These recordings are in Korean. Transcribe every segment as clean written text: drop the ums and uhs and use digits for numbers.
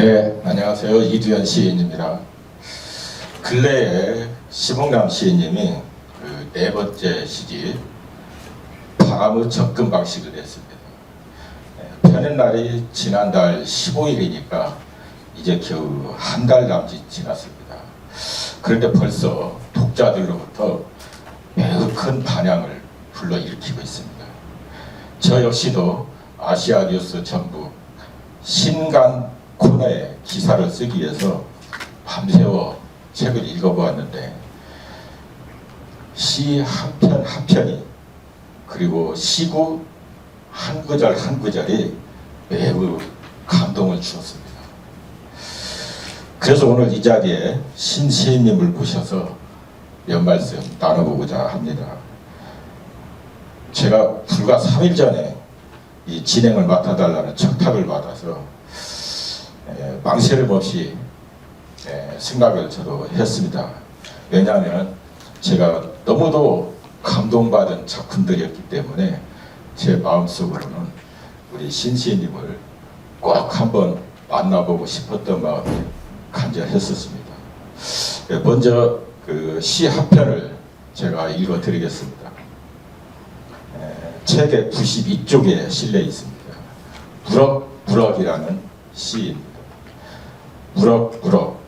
네, 안녕하세요. 이두현 시인입니다. 근래에 심홍남 시인님이 그 네 번째 시집 바람의 접근 방식을 냈습니다. 펴는 날이 지난달 15일이니까 이제 겨우 한 달 남짓 지났습니다. 그런데 벌써 독자들로부터 매우 큰 반향을 불러일으키고 있습니다. 저 역시도 아시아 뉴스 전북 신간 코너에 기사를 쓰기 위해서 밤새워 책을 읽어보았는데 시 한 편 한 편이 그리고 시구 한 구절 한 구절이 매우 감동을 주었습니다. 그래서 오늘 이 자리에 신 시인님을 모셔서 몇 말씀 나눠보고자 합니다. 제가 불과 3일 전에 이 진행을 맡아달라는 청탁을 받아서 망설임 없이 생각을 저도 했습니다. 왜냐하면 제가 너무도 감동받은 작품들이었기 때문에 제 마음속으로는 우리 신시인님을 꼭 한번 만나보고 싶었던 마음이 간절했었습니다. 먼저 그 시 한 편을 제가 읽어드리겠습니다. 책의 92쪽에 실려 있습니다. 무럭무럭이라는 시입니다. 무럭무럭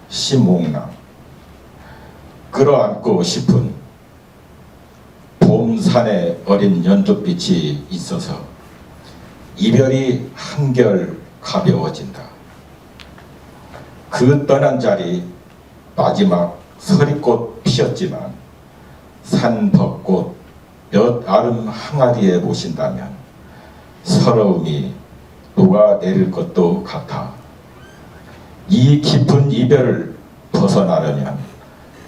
심홍남 끌어안고 싶은 봄산의 어린 연두빛이 있어서 이별이 한결 가벼워진다. 그 떠난 자리 마지막 서리꽃 피었지만 산벚꽃 몇 아름 항아리에 모신다면 서러움이 녹아내릴 것도 같아. 이 깊은 이별을 벗어나려면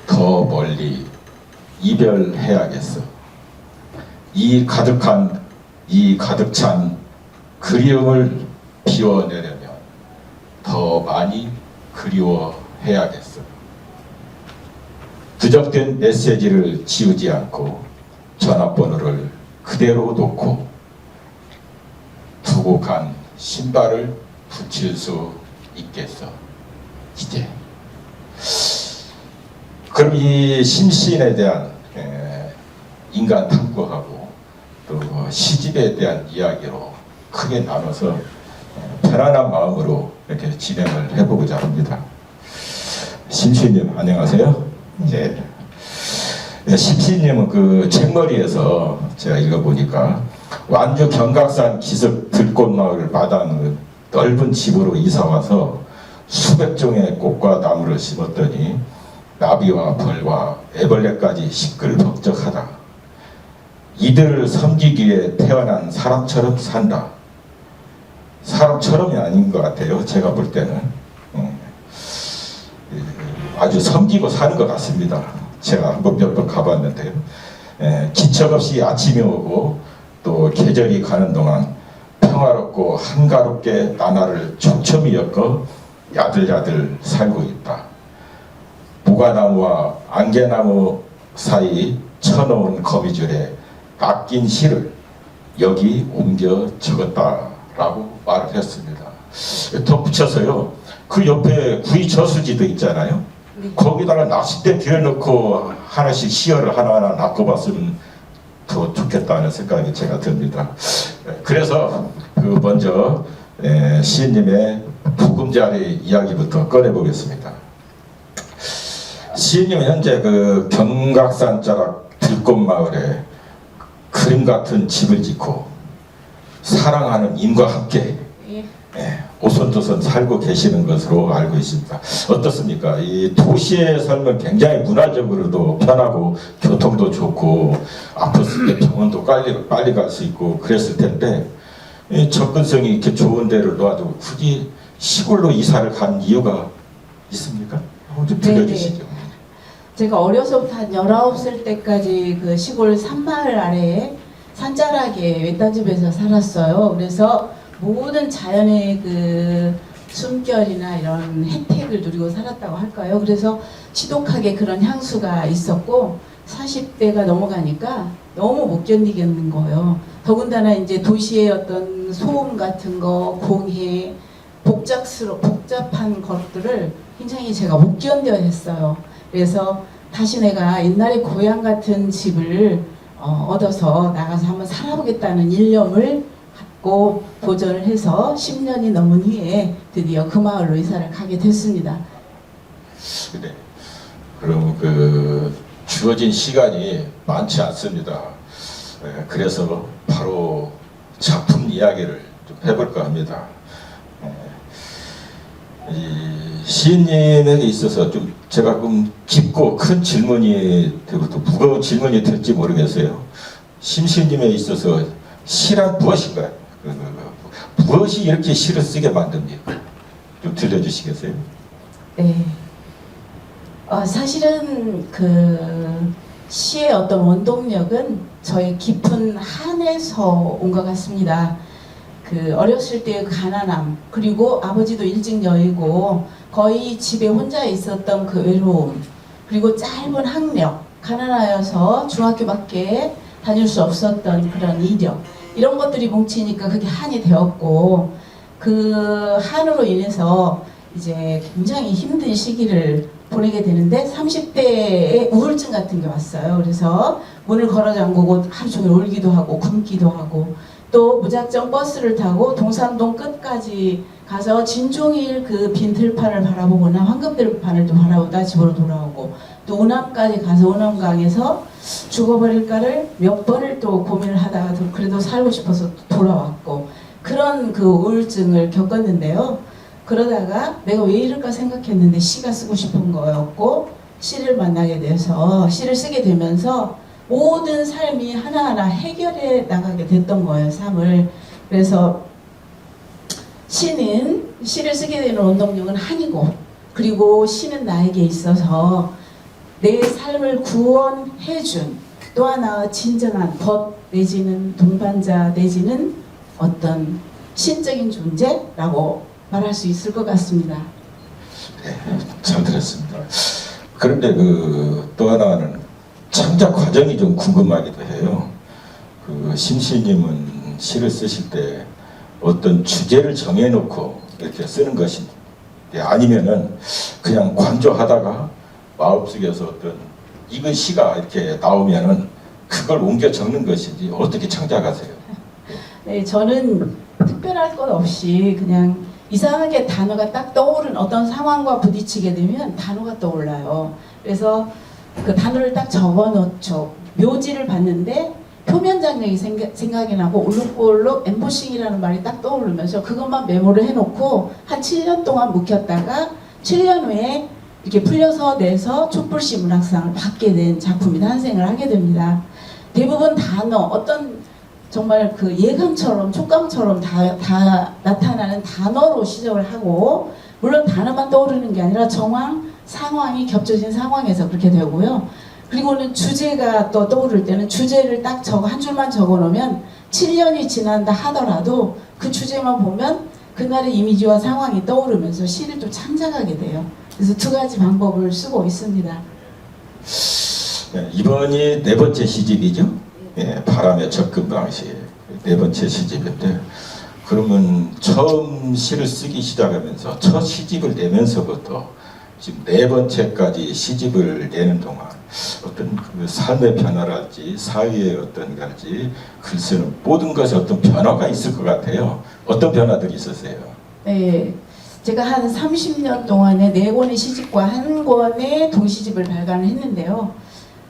더 멀리 이별해야겠어. 이 가득 찬 그리움을 비워내려면 더 많이 그리워해야겠어. 누적된 메시지를 지우지 않고 전화번호를 그대로 놓고 두고 간 신발을 붙일 수 있겠어. 이제 그럼 이 신시인에 대한 인간 탐구하고 또 시집에 대한 이야기로 크게 나눠서 편안한 마음으로 이렇게 진행을 해보고자 합니다. 신시인님 안녕하세요. 네. 신시인님은 그 책머리에서 제가 읽어보니까 완주 경각산 기슭 들꽃마을 마당 넓은 집으로 이사와서 수백 종의 꽃과 나무를 심었더니 나비와 벌과 애벌레까지 시끌벅적하다. 이들을 섬기기 위해 태어난 사람처럼 산다. 사람처럼이 아닌 것 같아요. 제가 볼 때는 아주 섬기고 사는 것 같습니다. 제가 한번 몇 번 가봤는데요. 기척 없이 아침이 오고 또 계절이 가는 동안 평화롭고 한가롭게 나날을 촘촘히 엮어 야들야들 살고 있다. 무가나무와 안개나무 사이 쳐놓은 거미줄에 깎인 실을 여기 옮겨 적었다라고 말을 했습니다. 덧붙여서요. 그 옆에 구이 저수지도 있잖아요. 거기다가 낚싯대 비워놓고 하나씩 시어를 하나하나 낚아봤으면 더 좋겠다는 생각이 제가 듭니다. 그래서 그 먼저 시인님의 보금자리 이야기부터 꺼내보겠습니다. 시인님은 현재 그 경각산 자락 들꽃마을에 그림 같은 집을 짓고 사랑하는 인과 함께 오손도손 살고 계시는 것으로 알고 있습니다. 어떻습니까? 이 도시의 삶은 굉장히 문화적으로도 편하고 교통도 좋고 아팠을 때 병원도 빨리 갈 수 있고 그랬을 텐데 접근성이 이렇게 좋은 데를 놔두고 굳이 시골로 이사를 간 이유가 있습니까? 좀 들려주시죠. 제가 어려서부터 한 19살 때까지 그 시골 산마을 아래에 산자락에 외딴집에서 살았어요. 그래서 모든 자연의 그 숨결이나 이런 혜택을 누리고 살았다고 할까요? 그래서 지독하게 그런 향수가 있었고 40대가 넘어가니까 너무 못 견디겠는 거예요. 더군다나 이제 도시의 어떤 소음 같은 거, 공해, 복잡한 것들을 굉장히 제가 못 견뎌 했어요. 그래서 다시 내가 옛날에 고향 같은 집을 얻어서 나가서 한번 살아보겠다는 일념을 갖고 도전을 해서 10년이 넘은 후에 드디어 그 마을로 이사를 가게 됐습니다. 그래. 그럼 그 주어진 시간이 많지 않습니다. 그래서 바로 작품 이야기를 좀 해볼까 합니다. 이 시인님에게 있어서 좀 제가 좀 깊고 큰 질문이 되고 또 무거운 질문이 될지 모르겠어요. 심시인님에 있어서 시란 무엇인가요? 무엇이 이렇게 시를 쓰게 만듭니까? 좀 들려주시겠어요? 네. 사실은 그 시의 어떤 원동력은 저의 깊은 한에서 온 것 같습니다. 그 어렸을 때의 가난함, 그리고 아버지도 일찍 여의고 거의 집에 혼자 있었던 그 외로움, 그리고 짧은 학력, 가난하여서 중학교밖에 다닐 수 없었던 그런 이력, 이런 것들이 뭉치니까 그게 한이 되었고, 그 한으로 인해서 이제 굉장히 힘든 시기를 보내게 되는데 30대에 우울증 같은 게 왔어요. 그래서 문을 걸어 잠그고 하루 종일 울기도 하고 굶기도 하고, 또 무작정 버스를 타고 동산동 끝까지 가서 진종일 그 빈 들판을 바라보거나 황금들판을 또 바라보다 집으로 돌아오고, 또 운암까지 가서 운암강에서 죽어버릴까를 몇 번을 또 고민을 하다가 그래도 살고 싶어서 돌아왔고, 그런 그 우울증을 겪었는데요. 그러다가 내가 왜 이럴까 생각했는데 시가 쓰고 싶은 거였고, 시를 만나게 돼서 시를 쓰게 되면서 모든 삶이 하나하나 해결해 나가게 됐던 거예요, 삶을. 그래서 시를 쓰게 되는 원동력은 한이고, 그리고 시는 나에게 있어서 내 삶을 구원해준 또 하나 진정한 벗 내지는 동반자 내지는 어떤 신적인 존재라고 말할 수 있을 것 같습니다. 네, 잘 들었습니다. 그런데 그 또 하나는 창작 과정이 좀 궁금하기도 해요. 그 심시님은 시를 쓰실 때 어떤 주제를 정해놓고 이렇게 쓰는 것인지, 아니면은 그냥 관조하다가 마음속에서 어떤 이건 시가 이렇게 나오면은 그걸 옮겨 적는 것인지, 어떻게 창작하세요? 네, 저는 특별할 것 없이 그냥 이상하게 단어가 딱 떠오른 어떤 상황과 부딪히게 되면 단어가 떠올라요. 그래서 그 단어를 딱 적어놓죠. 묘지를 봤는데 표면 장면이 생각이 나고 울룩울룩 엠보싱이라는 말이 딱 떠오르면서 그것만 메모를 해놓고 한 7년 동안 묵혔다가 7년 후에 이렇게 풀려서 내서 촛불시 문학상을 받게 된 작품이 탄생을 하게 됩니다. 대부분 단어, 어떤 정말 그 예감처럼 촉감처럼 다 나타나는 단어로 시작을 하고, 물론 단어만 떠오르는 게 아니라 정황, 상황이 겹쳐진 상황에서 그렇게 되고요. 그리고는 주제가 또 떠오를 때는 주제를 딱 한 줄만 적어 놓으면 7년이 지난다 하더라도 그 주제만 보면 그날의 이미지와 상황이 떠오르면서 시를 또 창작하게 돼요. 그래서 두 가지 방법을 쓰고 있습니다. 네, 이번이 네 번째 시집이죠. 네, 바람의 접근 방식 네 번째 시집인데, 그러면 처음 시를 쓰기 시작하면서 첫 시집을 내면서부터 지금 네 번째까지 시집을 내는 동안 어떤 그 삶의 변화랄지 사회의 어떤 갈지 글쓰는 모든 것에 어떤 변화가 있을 것 같아요. 어떤 변화들이 있었어요? 네, 제가 한 30년 동안에 4권의 시집과 1권의 동시집을 발간을 했는데요.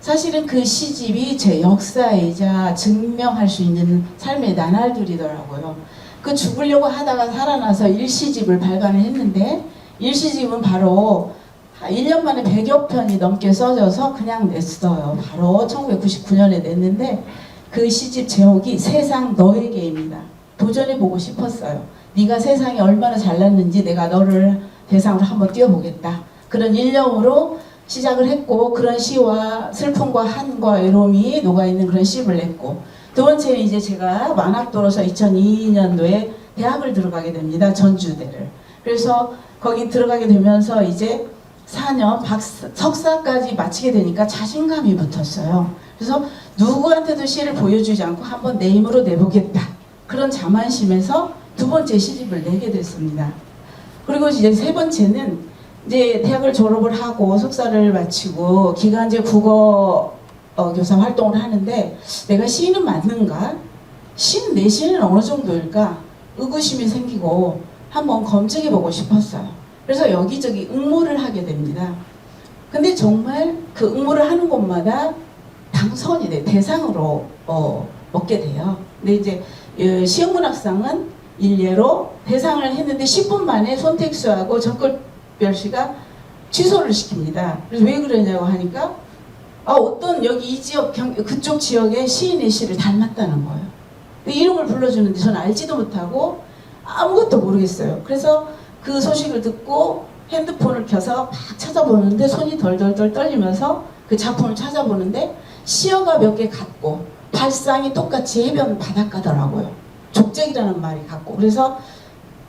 사실은 그 시집이 제 역사이자 증명할 수 있는 삶의 나날들이더라고요. 그 죽으려고 하다가 살아나서 1시집을 발간을 했는데, 1시집은 바로 1년 만에 100여 편이 넘게 써져서 그냥 냈어요. 바로 1999년에 냈는데, 그 시집 제목이 세상 너에게입니다. 도전해보고 싶었어요. 네가 세상에 얼마나 잘났는지 내가 너를 대상으로 한번 띄워보겠다. 그런 일념으로 시작을 했고, 그런 시와 슬픔과 한과 외로움이 녹아있는 그런 시집을 냈고, 두 번째는 이제 제가 만학도로서 2002년도에 대학을 들어가게 됩니다. 전주대를. 그래서 거기 들어가게 되면서 이제 4년 석사까지 마치게 되니까 자신감이 붙었어요. 그래서 누구한테도 시를 보여주지 않고 한번 내 힘으로 내보겠다. 그런 자만심에서 두 번째 시집을 내게 됐습니다. 그리고 이제 세 번째는 이제 대학을 졸업을 하고 석사를 마치고 기간제 국어 교사 활동을 하는데 내가 시인은 맞는가? 내 시는 어느 정도일까? 의구심이 생기고 한번 검증해 보고 싶었어요. 그래서 여기저기 응모를 하게 됩니다. 근데 정말 그 응모를 하는 곳마다 당선이 돼 대상으로 얻게 돼요. 근데 이제 시흥문학상은 일례로 대상을 했는데 10분 만에 손택수하고 정글별 씨가 취소를 시킵니다. 그래서 왜 그러냐고 하니까 어떤 여기 이 지역 그쪽 지역의 시인의 시를 닮았다는 거예요. 이름을 불러주는데 저는 알지도 못하고 아무것도 모르겠어요. 그래서 그 소식을 듣고 핸드폰을 켜서 막 찾아보는데 손이 덜덜덜 떨리면서 그 작품을 찾아보는데 시어가 몇 개 같고 발상이 똑같이 해변 바닷가더라고요. 족적이라는 말이 같고 그래서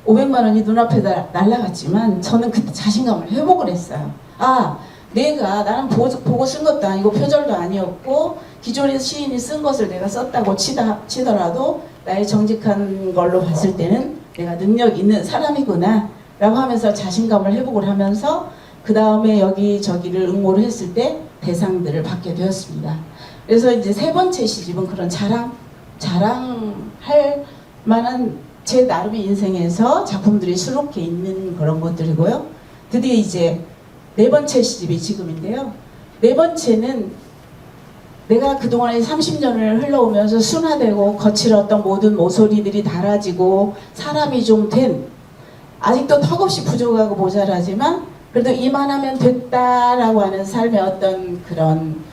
500만 원이 눈앞에다 날라갔지만 저는 그때 자신감을 회복을 했어요. 나는 보고 쓴 것도 아니고 표절도 아니었고 기존의 시인이 쓴 것을 내가 썼다고 치더라도 나의 정직한 걸로 봤을 때는 내가 능력 있는 사람이구나 라고 하면서 자신감을 회복을 하면서 그 다음에 여기저기를 응모를 했을 때 대상들을 받게 되었습니다. 그래서 이제 세 번째 시집은 그런 자랑할 만한 제 나름의 인생에서 작품들이 수록해 있는 그런 것들이고요. 드디어 이제 네 번째 시집이 지금인데요. 네 번째는 내가 그동안에 30년을 흘러오면서 순화되고 거칠었던 모든 모서리들이 닳아지고 사람이 좀 된 아직도 턱없이 부족하고 모자라지만 그래도 이만하면 됐다라고 하는 삶의 어떤 그런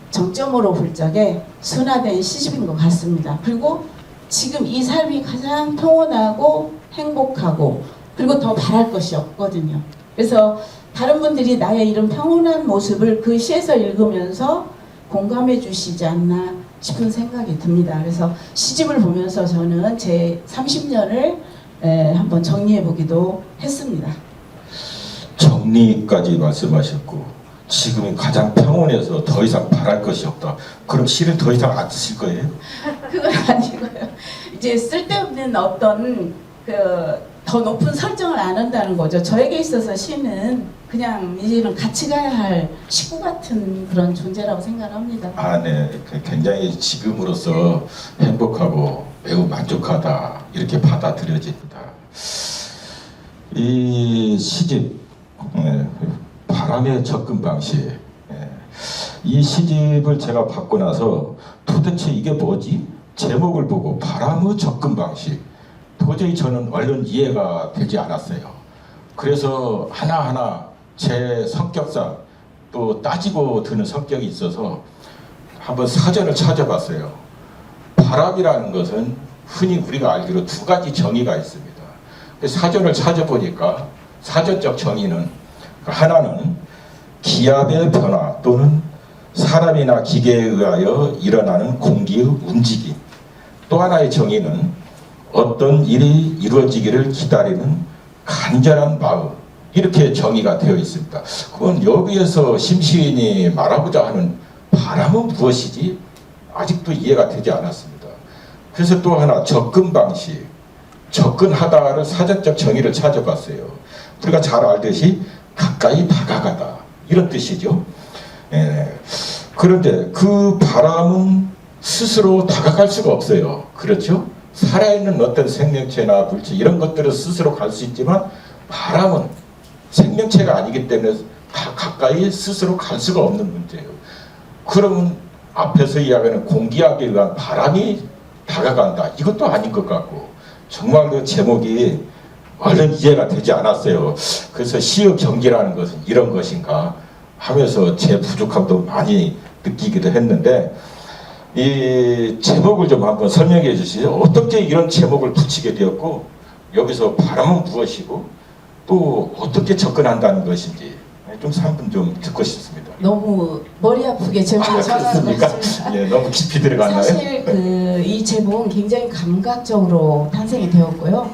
정점으로 볼 적에 순화된 시집인 것 같습니다. 그리고 지금 이 삶이 가장 평온하고 행복하고 그리고 더 바랄 것이 없거든요. 그래서 다른 분들이 나의 이런 평온한 모습을 그 시에서 읽으면서 공감해 주시지 않나 싶은 생각이 듭니다. 그래서 시집을 보면서 저는 제 30년을 한번 정리해 보기도 했습니다. 정리까지 말씀하셨고 지금이 가장 평온해서 더 이상 바랄 것이 없다. 그럼 시를 더 이상 안 쓰실 거예요? 그건 아니고요. 이제 쓸데없는 어떤 더 높은 설정을 안 한다는 거죠. 저에게 있어서 시는 그냥 이제는 같이 가야 할 식구 같은 그런 존재라고 생각합니다. 네. 굉장히 지금으로서 행복하고 매우 만족하다 이렇게 받아들여집니다. 이 시집 바람의 접근 방식 이 시집을 제가 받고 나서 도대체 이게 뭐지? 제목을 보고 바람의 접근 방식 도저히 저는 얼른 이해가 되지 않았어요. 그래서 하나하나 제 성격상 또 따지고 드는 성격이 있어서 한번 사전을 찾아봤어요. 바람이라는 것은 흔히 우리가 알기로 두 가지 정의가 있습니다. 사전을 찾아보니까 사전적 정의는 하나는 기압의 변화 또는 사람이나 기계에 의하여 일어나는 공기의 움직임, 또 하나의 정의는 어떤 일이 이루어지기를 기다리는 간절한 마음, 이렇게 정의가 되어 있습니다. 그건 여기에서 심시인이 말하고자 하는 바람은 무엇이지? 아직도 이해가 되지 않았습니다. 그래서 또 하나 접근 방식, 접근하다를 사전적 정의를 찾아봤어요. 우리가 잘 알듯이 가까이 다가가다 이런 뜻이죠. 그런데 그 바람은 스스로 다가갈 수가 없어요. 그렇죠? 살아있는 어떤 생명체나 물질 이런 것들은 스스로 갈 수 있지만 바람은 생명체가 아니기 때문에 가까이 스스로 갈 수가 없는 문제예요. 그러면 앞에서 이야기하는 공기압에 의한 바람이 다가간다. 이것도 아닌 것 같고 정말 그 제목이 얼른 이해가 되지 않았어요. 그래서 시의 경지라는 것은 이런 것인가 하면서 제 부족함도 많이 느끼기도 했는데 이 제목을 좀 한번 설명해 주시죠. 어떻게 이런 제목을 붙이게 되었고 여기서 바람은 무엇이고 또 어떻게 접근한다는 것인지 좀 3분 좀 듣고 싶습니다. 너무 머리 아프게 제목을 정하는 것 같습니다. 예, 너무 깊이 들어갔나요? 사실 이 제목은 굉장히 감각적으로 탄생이 되었고요.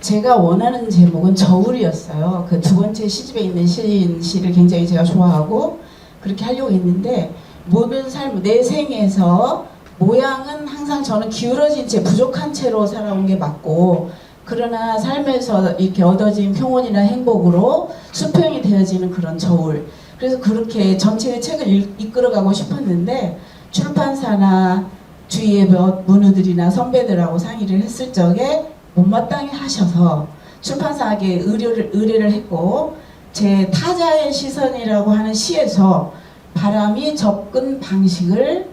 제가 원하는 제목은 저울이었어요. 그 두 번째 시집에 있는 시인 시를 굉장히 제가 좋아하고 그렇게 하려고 했는데 모든 삶, 내 생에서 모양은 항상 저는 기울어진 채 부족한 채로 살아온 게 맞고 그러나 삶에서 이렇게 얻어진 평온이나 행복으로 수평이 되어지는 그런 저울. 그래서 그렇게 전체의 책을 이끌어가고 싶었는데 출판사나 주위의 몇 문우들이나 선배들하고 상의를 했을 적에 못마땅해 하셔서 출판사에게 의뢰를 했고, 제 타자의 시선이라고 하는 시에서 바람이 접근 방식을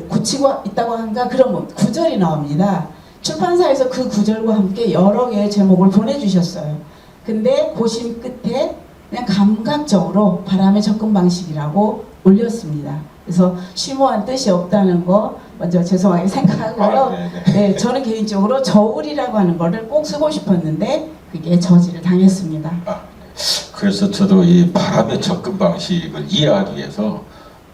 고치고 있다고 한가 그런 구절이 나옵니다. 출판사에서 그 구절과 함께 여러 개의 제목을 보내주셨어요. 근데 고심 끝에 그냥 감각적으로 바람의 접근 방식이라고 올렸습니다. 그래서 심오한 뜻이 없다는 거 먼저 죄송하게 생각하고요. 네, 저는 개인적으로 저울이라고 하는 거를 꼭 쓰고 싶었는데 그게 저지를 당했습니다. 그래서 저도 이 바람의 접근 방식을 이해하기 위해서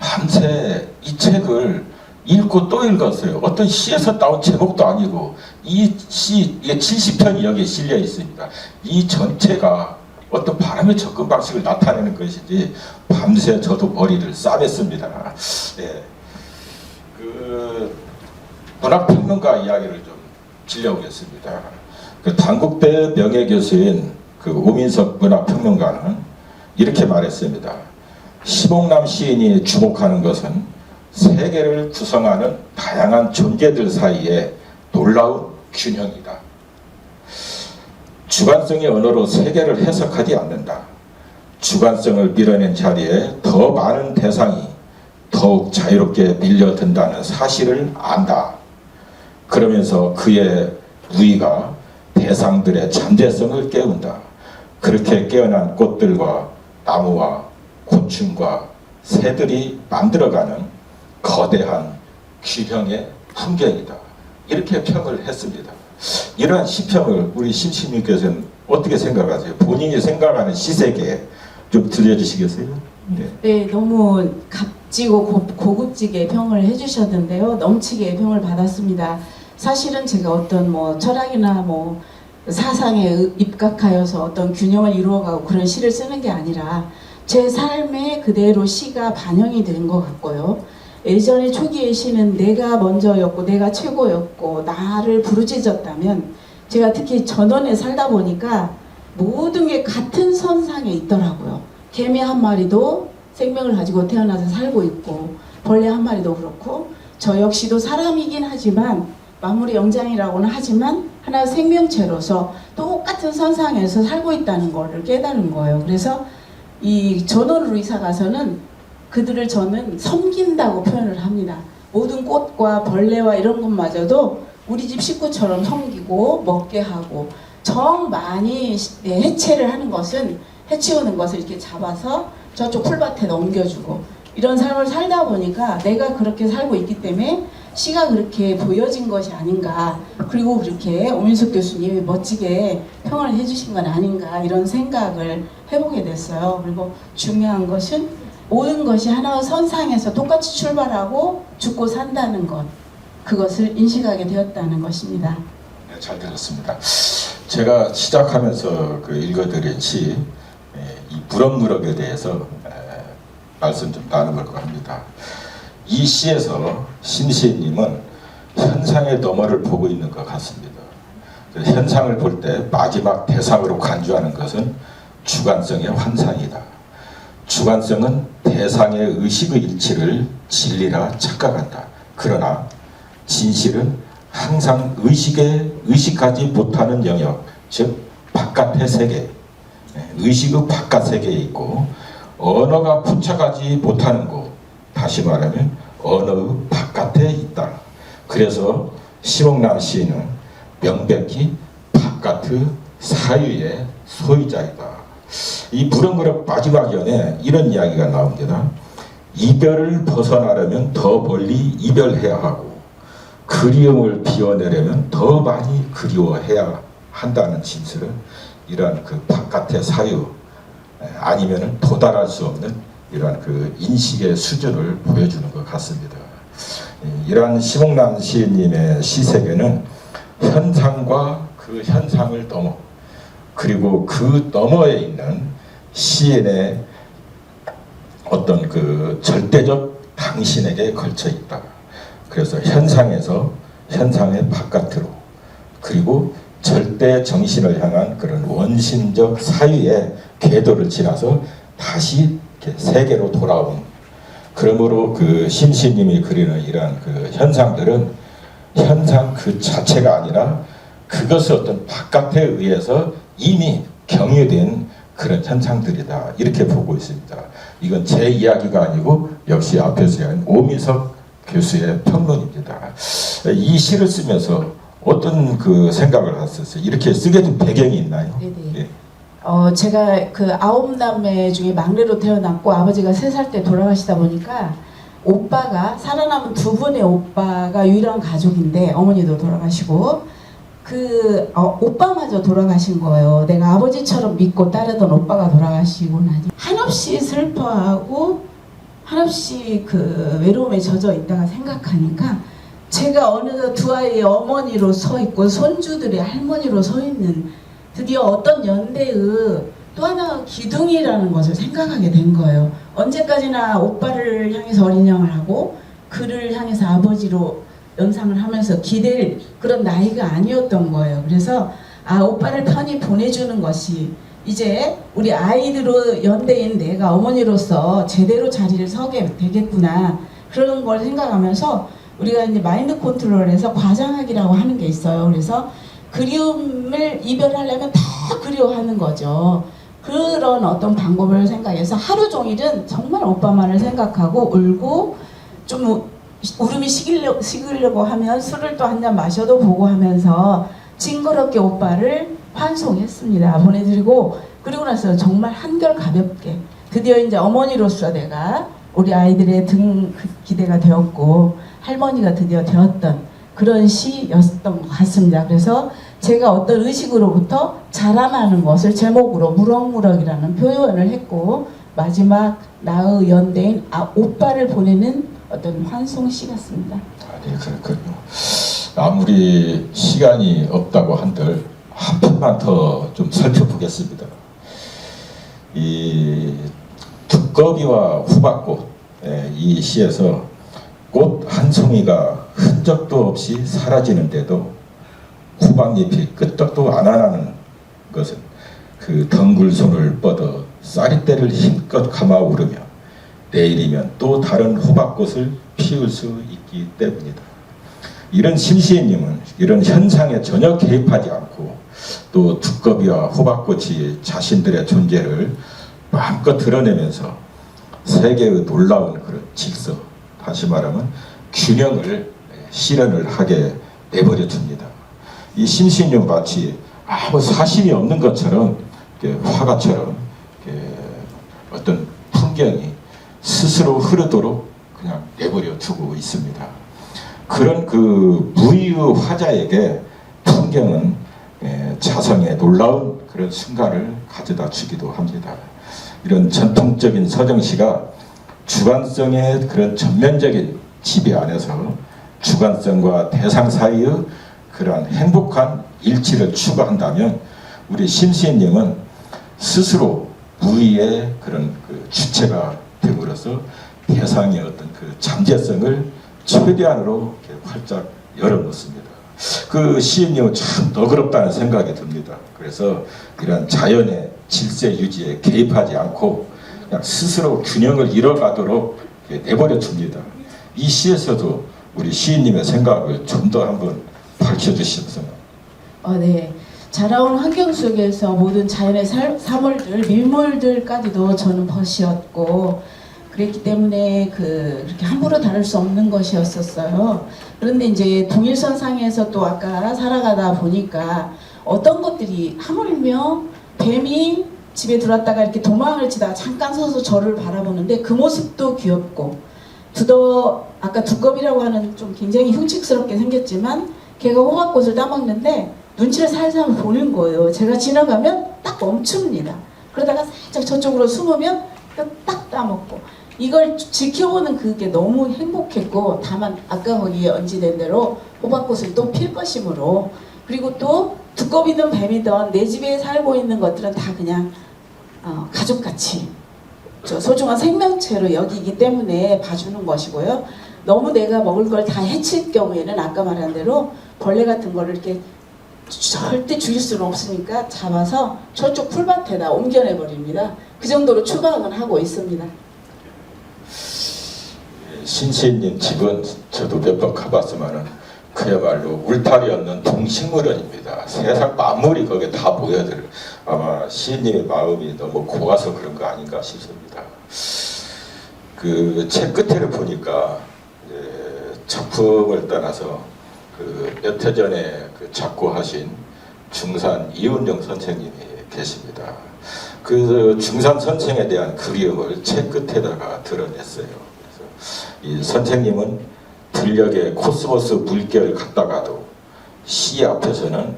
밤새 이 책을 읽고 또 읽었어요. 어떤 시에서 따온 제목도 아니고 이 시, 이게 70편이 여기에 실려 있습니다. 이 전체가 어떤 바람의 접근 방식을 나타내는 것이지 밤새 저도 머리를 싸맸습니다. 예. 그 문학평론가 이야기를 좀 들려오겠습니다. 그 단국대 명예교수인 그 오민석 문학평론가는 이렇게 말했습니다. 시봉남 시인이 주목하는 것은 세계를 구성하는 다양한 존재들 사이에 놀라운 균형이다. 주관성의 언어로 세계를 해석하지 않는다. 주관성을 밀어낸 자리에 더 많은 대상이 더욱 자유롭게 밀려든다는 사실을 안다. 그러면서 그의 무의가 대상들의 잠재성을 깨운다. 그렇게 깨어난 꽃들과 나무와 곤충과 새들이 만들어가는 거대한 균형의 풍경이다. 이렇게 평을 했습니다. 이러한 시평을 우리 심시님께서는 어떻게 생각하세요? 본인이 생각하는 시세계 좀 들려주시겠어요? 네, 네, 너무 값지고 고급지게 평을 해주셨는데요. 넘치게 평을 받았습니다. 사실은 제가 어떤 뭐 철학이나 뭐 사상에 입각하여서 어떤 균형을 이루어가고 그런 시를 쓰는 게 아니라 제 삶에 그대로 시가 반영이 된 것 같고요. 예전에 초기의 시는 내가 먼저였고 내가 최고였고 나를 부르짖었다면, 제가 특히 전원에 살다 보니까 모든 게 같은 선상에 있더라고요. 개미 한 마리도 생명을 가지고 태어나서 살고 있고 벌레 한 마리도 그렇고 저 역시도 사람이긴 하지만 마무리 영장이라고는 하지만 하나의 생명체로서 똑같은 선상에서 살고 있다는 것을 깨달은 거예요. 그래서 이 전원으로 이사 가서는 그들을 저는 섬긴다고 표현을 합니다. 모든 꽃과 벌레와 이런 것마저도 우리 집 식구처럼 섬기고 먹게 하고, 정 많이 해체를 하는 것은 해치우는 것을 이렇게 잡아서 저쪽 풀밭에 넘겨주고, 이런 삶을 살다 보니까 내가 그렇게 살고 있기 때문에 시가 그렇게 보여진 것이 아닌가, 그리고 그렇게 오민석 교수님이 멋지게 평을 해주신 건 아닌가, 이런 생각을 해보게 됐어요. 그리고 중요한 것은 모든 것이 하나의 선상에서 똑같이 출발하고 죽고 산다는 것, 그것을 인식하게 되었다는 것입니다. 네, 잘 들었습니다. 제가 시작하면서 그 읽어드린 시, 이 무럭무럭에 대해서 말씀 좀 나눠볼까 합니다. 이 시에서 심시인님은 현상의 너머를 보고 있는 것 같습니다. 현상을 볼 때 마지막 대상으로 간주하는 것은 주관성의 환상이다. 주관성은 대상의 의식의 일치를 진리라 착각한다. 그러나 진실은 항상 의식하지 못하는 영역, 즉 바깥의 세계, 의식의 바깥 세계에 있고 언어가 포착하지 못하는 곳, 다시 말하면 언어의 바깥에 있다. 그래서 시봉남 시인은 명백히 바깥의 사유의 소유자이다. 이 무럭무럭 마지막 연에 이런 이야기가 나옵니다. 이별을 벗어나려면 더 멀리 이별해야 하고 그리움을 비워내려면 더 많이 그리워해야 한다는 진술을, 이러한 그 바깥의 사유, 아니면 도달할 수 없는 이러한 그 인식의 수준을 보여주는 것 같습니다. 이러한 시봉남 시인님의 시세계는 현상과 그 현상을 넘어, 그리고 그 너머에 있는 시인의 어떤 그 절대적 당신에게 걸쳐 있다. 그래서 현상에서 현상의 바깥으로, 그리고 절대 정신을 향한 그런 원신적 사유의 궤도를 지나서 다시 이렇게 세계로 돌아온, 그러므로 그 심시님이 그리는 이러한 그 현상들은 현상 그 자체가 아니라 그것을 어떤 바깥에 의해서 이미 경유된 그런 현상들이다, 이렇게 보고 있습니다. 이건 제 이야기가 아니고 역시 앞에서 한 오미석 교수의 평론입니다. 이 시를 쓰면서 어떤 그 생각을 하셨어요? 이렇게 쓰게 된 배경이 있나요? 네네. 예. 제가 그 9남매 중에 막내로 태어났고 아버지가 3살 때 돌아가시다 보니까 오빠가, 살아남은 2분의 오빠가 유일한 가족인데 어머니도 돌아가시고 오빠마저 돌아가신 거예요. 내가 아버지처럼 믿고 따르던 오빠가 돌아가시고 나니 한없이 슬퍼하고 한없이 그 외로움에 젖어 있다가 생각하니까 제가 어느덧 두 아이의 어머니로 서 있고 손주들의 할머니로 서 있는 드디어 어떤 연대의 또 하나 기둥이라는 것을 생각하게 된 거예요. 언제까지나 오빠를 향해서 어린양을 하고 그를 향해서 아버지로 연상을 하면서 기댈 그런 나이가 아니었던 거예요. 그래서 오빠를 편히 보내주는 것이 이제 우리 아이들로 연대인 내가 어머니로서 제대로 자리를 서게 되겠구나, 그런 걸 생각하면서 우리가 이제 마인드 컨트롤에서 과장하기라고 하는 게 있어요. 그래서 그리움을 이별하려면 더 그리워하는 거죠. 그런 어떤 방법을 생각해서 하루 종일은 정말 오빠만을 생각하고 울고 좀 울음이 식으려고 하면 술을 또 한 잔 마셔도 보고 하면서 징그럽게 오빠를 환송했습니다. 보내드리고 그리고 나서 정말 한결 가볍게 드디어 이제 어머니로서 내가 우리 아이들의 등 기대가 되었고 할머니가 드디어 되었던 그런 시였던 것 같습니다. 그래서 제가 어떤 의식으로부터 자라나는 것을 제목으로 무럭무럭이라는 표현을 했고 마지막 나의 연대인 오빠를 보내는 어떤 환송시 같습니다. 네, 그렇군요. 아무리 시간이 없다고 한들 한 편만 더 좀 살펴보겠습니다. 이 두꺼비와 후박꽃, 이 시에서 꽃 한 송이가 흔적도 없이 사라지는데도 후박잎이 끄떡도 안 하는 것은 그 덩굴손을 뻗어 쌀이대를 힘껏 감아 오르며 내일이면 또 다른 호박꽃을 피울 수 있기 때문이다. 이런 심시인님은 이런 현상에 전혀 개입하지 않고 또 두꺼비와 호박꽃이 자신들의 존재를 마음껏 드러내면서 세계의 놀라운 그런 질서, 다시 말하면 균형을 실현을 하게 내버려 둡니다. 이 심시인님 마치 아무 사심이 없는 것처럼 화가처럼 어떤 풍경이 스스로 흐르도록 그냥 내버려 두고 있습니다. 그런 그 무의의 화자에게 풍경은 자성의 놀라운 그런 순간을 가져다 주기도 합니다. 이런 전통적인 서정시가 주관성의 그런 전면적인 지배 안에서 주관성과 대상 사이의 그러한 행복한 일치를 추구한다면 우리 심시인님은 스스로 무의의 그런 그 주체가 됨으로써 대상의 어떤 그 잠재성을 최대한으로 이렇게 활짝 열어놓습니다. 그 시인님은 참 너그럽다는 생각이 듭니다. 그래서 이런 자연의 질서 유지에 개입하지 않고 그냥 스스로 균형을 이뤄가도록 내버려 둡니다. 이 시에서도 우리 시인님의 생각을 좀 더 한번 밝혀주시면서. 네. 자라온 환경 속에서 모든 자연의 사물들, 밀물들까지도 저는 벗이었고 그랬기 때문에 그렇게 함부로 다룰 수 없는 것이었었어요. 그런데 이제 동일선상에서 또 아까 살아가다 보니까 어떤 것들이 하물며 뱀이 집에 들어왔다가 이렇게 도망을 치다가 잠깐 서서 저를 바라보는데 그 모습도 귀엽고 아까 두꺼비라고 하는 좀 굉장히 흉측스럽게 생겼지만 걔가 호박꽃을 따먹는데 눈치를 살살 보는 거예요. 제가 지나가면 딱 멈춥니다. 그러다가 살짝 저쪽으로 숨으면 딱 따먹고 이걸 지켜보는 그게 너무 행복했고 다만 아까 거기에 언지된 대로 호박꽃을 또 필 것이므로 그리고 또 두꺼비든 뱀이든 내 집에 살고 있는 것들은 다 그냥 가족같이 소중한 생명체로 여기기 때문에 봐주는 것이고요. 너무 내가 먹을 걸 다 해칠 경우에는 아까 말한 대로 벌레 같은 거를 이렇게 절대 죽일 수는 없으니까 잡아서 저쪽 풀밭에다 옮겨내 버립니다. 그 정도로 추방을 하고 있습니다. 신시인님 집은 저도 몇 번 가봤지만은 그야말로 울타리 없는 동식물원입니다. 세상 만물이 거기에 다 모여들. 아마 시인님의 마음이 너무 고와서 그런 거 아닌가 싶습니다. 그 책 끝에를 보니까 작품을 떠나서 그 몇 해 전에 그 작고하신 중산 이은영 선생님이 계십니다. 그 중산 선생에 대한 그리움을 책 끝에다가 드러냈어요. 그래서 이 선생님은 들녘의 코스모스 물결 같다가도 시 앞에서는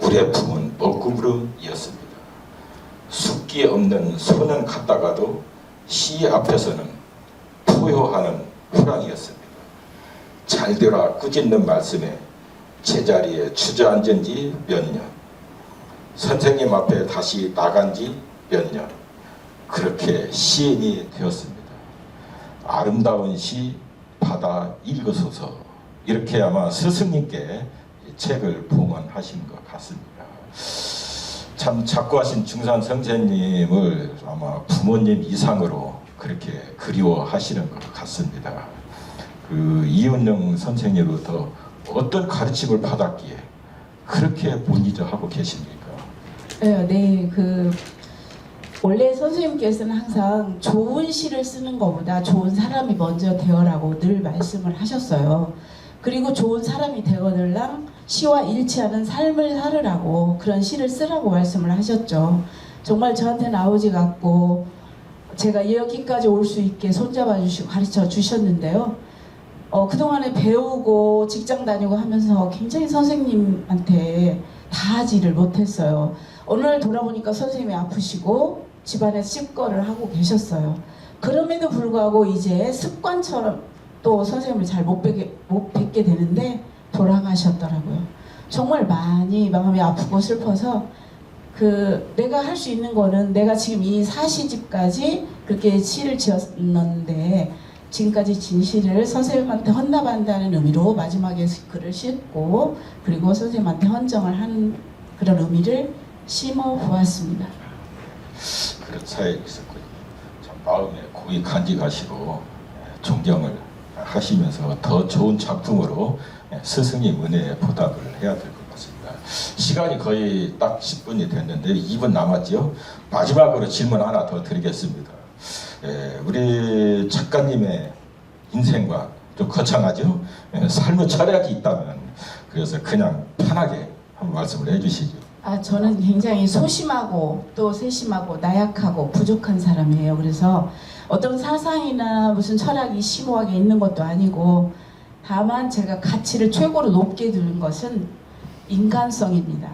물에 품은 먹구름이었습니다. 숫기 없는 소는 같다가도 시 앞에서는 포효하는 호랑이였습니다. 잘되라 꾸짖는 말씀에 제자리에 주저앉은 지 몇 년, 선생님 앞에 다시 나간 지 몇 년, 그렇게 시인이 되었습니다. 아름다운 시 받아 읽으소서, 이렇게 아마 스승님께 이 책을 봉헌하신 것 같습니다. 참 작고하신 중산 선생님을 아마 부모님 이상으로 그렇게 그리워하시는 것 같습니다. 그 이은영 선생님으로부터 어떤 가르침을 받았기에 그렇게 못 잊어 하고 계십니까? 네, 원래 선생님께서는 항상 좋은 시를 쓰는 것보다 좋은 사람이 먼저 되어라고 늘 말씀을 하셨어요. 그리고 좋은 사람이 되어들랑 시와 일치하는 삶을 살으라고, 그런 시를 쓰라고 말씀을 하셨죠. 정말 저한테는 아버지 같고 제가 여기까지 올 수 있게 손잡아 주시고 가르쳐 주셨는데요. 그동안에 배우고 직장 다니고 하면서 굉장히 선생님한테 다 하지를 못했어요. 어느 날 돌아보니까 선생님이 아프시고 집안에서 씹거를 하고 계셨어요. 그럼에도 불구하고 이제 습관처럼 또 선생님을 잘 못 뵙게 되는데 돌아가셨더라고요. 정말 많이 마음이 아프고 슬퍼서 내가 할 수 있는 거는, 내가 지금 이 사시집까지 그렇게 시를 지었는데 지금까지 진시를 선생님한테 헌납한다는 의미로 마지막에 글을 싣고, 그리고 선생님한테 헌정을 하는 그런 의미를 심어 보았습니다. 그런 사연이 있었군요. 참 마음에 고이 간직하시고 존경을 하시면서 더 좋은 작품으로 스승님 은혜에 보답을 해야 될 것 같습니다. 시간이 거의 딱 10분이 됐는데 2분 남았죠. 마지막으로 질문 하나 더 드리겠습니다. 우리 작가님의 인생과 좀 거창하죠. 삶의 철학이 있다면, 그래서 그냥 편하게 한번 말씀을 해주시죠. 저는 굉장히 소심하고 또 세심하고 나약하고 부족한 사람이에요. 그래서 어떤 사상이나 무슨 철학이 심오하게 있는 것도 아니고, 다만 제가 가치를 최고로 높게 두는 것은 인간성입니다.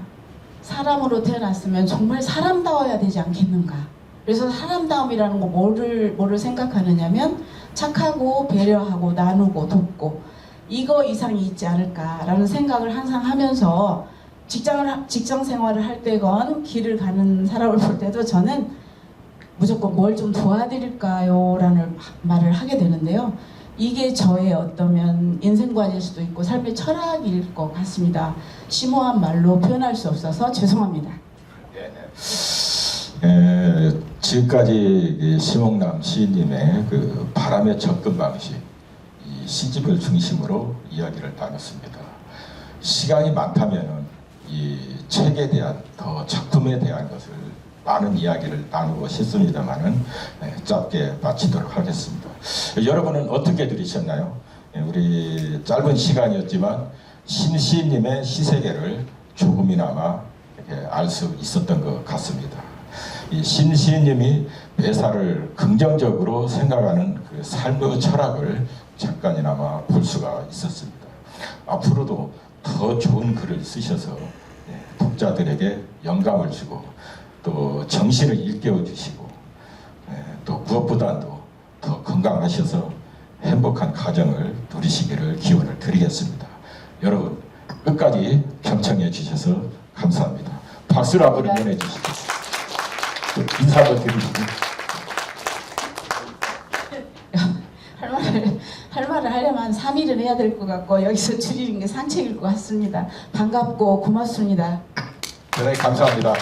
사람으로 태어났으면 정말 사람다워야 되지 않겠는가. 그래서 사람다움이라는 거 뭐를 생각하느냐면 착하고 배려하고 나누고 돕고, 이거 이상이 있지 않을까라는 생각을 항상 하면서 직장 생활을 할 때건 길을 가는 사람을 볼 때도 저는 무조건 뭘 좀 도와드릴까요? 라는 말을 하게 되는데요. 이게 저의 어떠면 인생관일 수도 있고 삶의 철학일 것 같습니다. 심오한 말로 표현할 수 없어서 죄송합니다. 지금까지 심옥남 시인님의 그 바람의 접근 방식, 이 시집을 중심으로 이야기를 나눴습니다. 시간이 많다면 이 책에 대한, 더 작품에 대한 것을 많은 이야기를 나누고 싶습니다만은 짧게 마치도록 하겠습니다. 여러분은 어떻게 들으셨나요? 우리 짧은 시간이었지만 신시인님의 시세계를 조금이나마 알 수 있었던 것 같습니다. 이 신시인님이 매사를 긍정적으로 생각하는 그 삶의 철학을 잠깐이나마 볼 수가 있었습니다. 앞으로도 더 좋은 글을 쓰셔서 독자들에게 영감을 주고 또 정신을 일깨워 주시고 또 무엇보다도 더 건강하셔서 행복한 가정을 누리시기를 기원을 드리겠습니다. 여러분 끝까지 경청해 주셔서 감사합니다. 박수로 한번 응원해 주시고 인사 한번 드리시고. 할 말을 하려면 3일은 해야 될 것 같고 여기서 줄이는 게 산책일 것 같습니다. 반갑고 고맙습니다. 대단히 감사합니다.